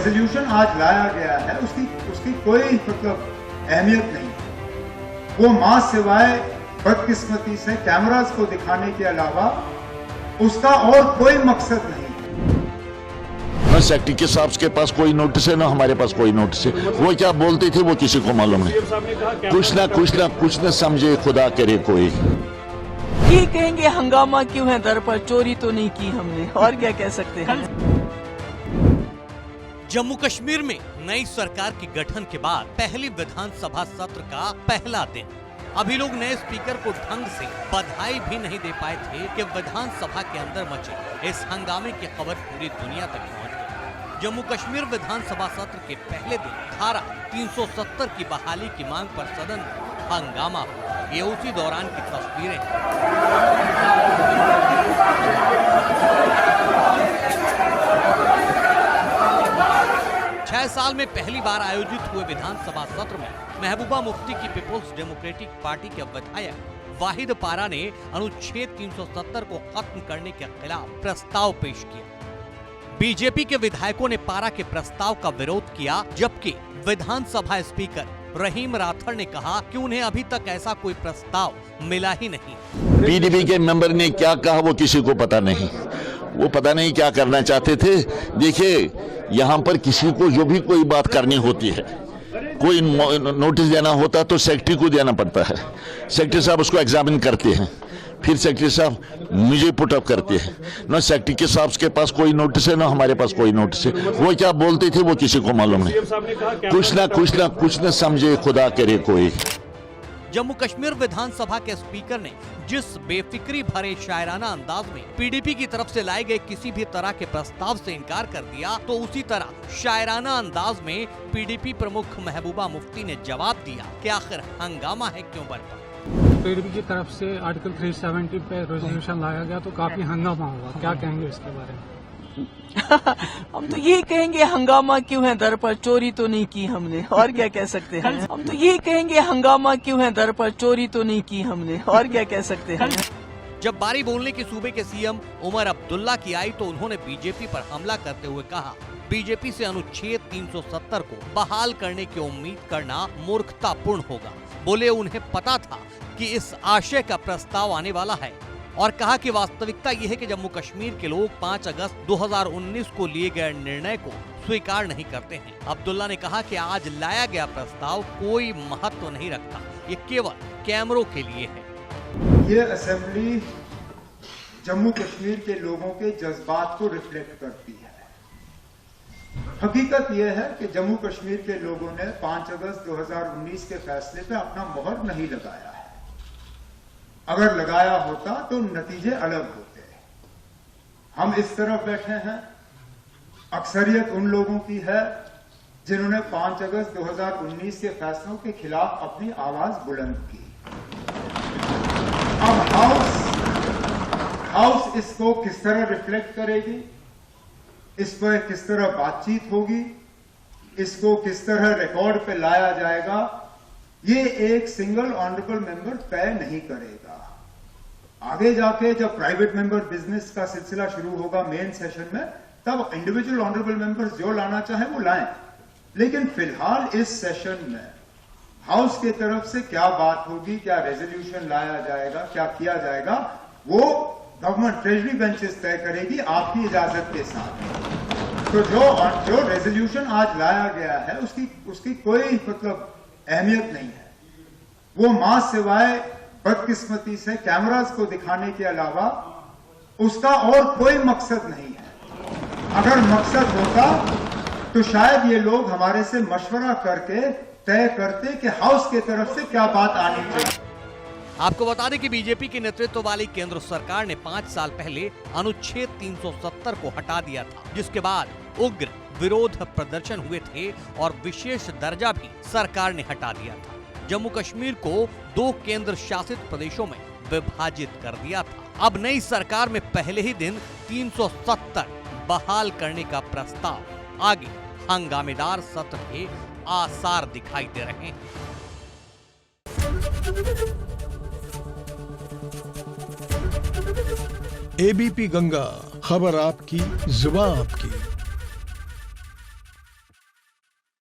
Resolution आज लाया गया है उसकी कोई मतलब अहमियत नहीं है। वो मां सिवाय बदकिस्मती से कैमरास को दिखाने के अलावा उसका और कोई मकसद नहीं। न सेक्रेटरी के साहब के पास कोई नोटिस है, ना हमारे पास कोई नोटिस है। वो क्या बोलते थे वो किसी को मालूम नहीं। कुछ ना समझे खुदा करे कोई। ये कहेंगे हंगामा क्यों है दर पर, चोरी तो नहीं की हमने, और क्या कह सकते हैं। जम्मू कश्मीर में नई सरकार के गठन के बाद पहली विधानसभा सत्र का पहला दिन। अभी लोग नए स्पीकर को ढंग से बधाई भी नहीं दे पाए थे कि विधानसभा के अंदर मचे इस हंगामे की खबर पूरी दुनिया तक पहुंच गई। जम्मू कश्मीर विधानसभा सत्र के पहले दिन धारा 370 की बहाली की मांग पर सदन में हंगामा हुआ। ये उसी दौरान की तस्वीरें हैं। 6 साल में पहली बार आयोजित हुए विधानसभा सत्र में महबूबा मुफ्ती की पीपुल्स डेमोक्रेटिक पार्टी के विधायक वाहिद पारा ने अनुच्छेद 370 को खत्म करने के खिलाफ प्रस्ताव पेश किया। बीजेपी के विधायकों ने पारा के प्रस्ताव का विरोध किया, जबकि विधानसभा स्पीकर रहीम राठौड़ ने कहा कि उन्हें अभी तक ऐसा कोई प्रस्ताव मिला ही नहीं। पीडीपी के मेंबर ने क्या कहा वो किसी को पता नहीं। वो पता नहीं क्या करना चाहते थे। देखिए, यहाँ पर किसी को जो भी कोई बात करनी होती है, कोई नोटिस देना होता तो सेक्रेटरी को देना पड़ता है। सेक्रेटरी साहब उसको एग्जामिन करते हैं, फिर सेक्रेटरी साहब मुझे पुटअप करते हैं। न सेक्रेटरी के साहब के पास कोई नोटिस है, ना हमारे पास कोई नोटिस है। वो क्या बोलते थे वो किसी को मालूम नहीं। कुछ ना समझे खुदा करे कोई। जम्मू कश्मीर विधानसभा के स्पीकर ने जिस बेफिक्री भरे शायराना अंदाज में पीडीपी की तरफ से लाए गए किसी भी तरह के प्रस्ताव से इनकार कर दिया, तो उसी तरह शायराना अंदाज में पीडीपी प्रमुख महबूबा मुफ्ती ने जवाब दिया कि आखिर हंगामा है क्यों बरपा। पीडीपी की तरफ से आर्टिकल 370 पे रेजोल्यूशन लाया गया तो काफी हंगामा हुआ, क्या कहेंगे इसके बारे में। हम तो ये कहेंगे हंगामा क्यों है दर पर, चोरी तो नहीं की हमने, और क्या कह सकते हैं। हम तो ये कहेंगे हंगामा क्यों है दर पर, चोरी तो नहीं की हमने, और क्या कह सकते हैं। जब बारी बोलने की सूबे के सीएम उमर अब्दुल्ला की आई तो उन्होंने बीजेपी पर हमला करते हुए कहा, बीजेपी से अनुच्छेद 370 को बहाल करने की उम्मीद करना मूर्खतापूर्ण होगा। बोले उन्हें पता था कि इस आशय का प्रस्ताव आने वाला है, और कहा कि वास्तविकता यह है कि जम्मू कश्मीर के लोग 5 अगस्त 2019 को लिए गए निर्णय को स्वीकार नहीं करते हैं। अब्दुल्ला ने कहा कि आज लाया गया प्रस्ताव कोई महत्व नहीं रखता, ये केवल कैमरों के लिए है। ये असेंबली जम्मू कश्मीर के लोगों के जज्बात को रिफ्लेक्ट करती है। हकीकत यह है कि जम्मू कश्मीर के लोगों ने 5 अगस्त 2019 के फैसले पे अपना मोहर नहीं लगाया है। अगर लगाया होता तो नतीजे अलग होते। हम इस तरफ बैठे हैं, अक्सरियत उन लोगों की है जिन्होंने 5 अगस्त 2019 के फैसलों के खिलाफ अपनी आवाज बुलंद की। अब हाउस इसको किस तरह रिफ्लेक्ट करेगी, इस पर किस तरह बातचीत होगी, इसको किस तरह रिकॉर्ड पे लाया जाएगा, ये एक सिंगल ऑनरेबल मेंबर तय नहीं करेगा। आगे जाके जब प्राइवेट मेंबर बिजनेस का सिलसिला शुरू होगा मेन सेशन में, तब इंडिविजुअल ऑनरेबल मेंबर्स जो लाना चाहे वो लाएं। लेकिन फिलहाल इस सेशन में हाउस की तरफ से क्या बात होगी, क्या रेजोल्यूशन लाया जाएगा, क्या किया जाएगा, वो गवर्नमेंट ट्रेजरी बेंचेस तय करेगी आपकी इजाजत के साथ। तो जो रेजोल्यूशन आज लाया गया है उसकी कोई मतलब अहमियत नहीं है। वो मां सिवाय बदकिस्मती से कैमरास को दिखाने के अलावा उसका और कोई मकसद नहीं है। अगर मकसद होता तो शायद ये लोग हमारे से मशवरा करके तय करते कि हाउस की तरफ से क्या बात आनी चाहिए। आपको बता दें कि बीजेपी के नेतृत्व वाली केंद्र सरकार ने 5 साल पहले अनुच्छेद 370 को हटा दिया था, जिसके बाद उग्र विरोध प्रदर्शन हुए थे और विशेष दर्जा भी सरकार ने हटा दिया था। जम्मू कश्मीर को 2 केंद्र शासित प्रदेशों में विभाजित कर दिया था। अब नई सरकार में पहले ही दिन 370 बहाल करने का प्रस्ताव, आगे हंगामेदार सत्र के आसार दिखाई दे रहे हैं। एबीपी गंगा, खबर आपकी, जुबान आपकी।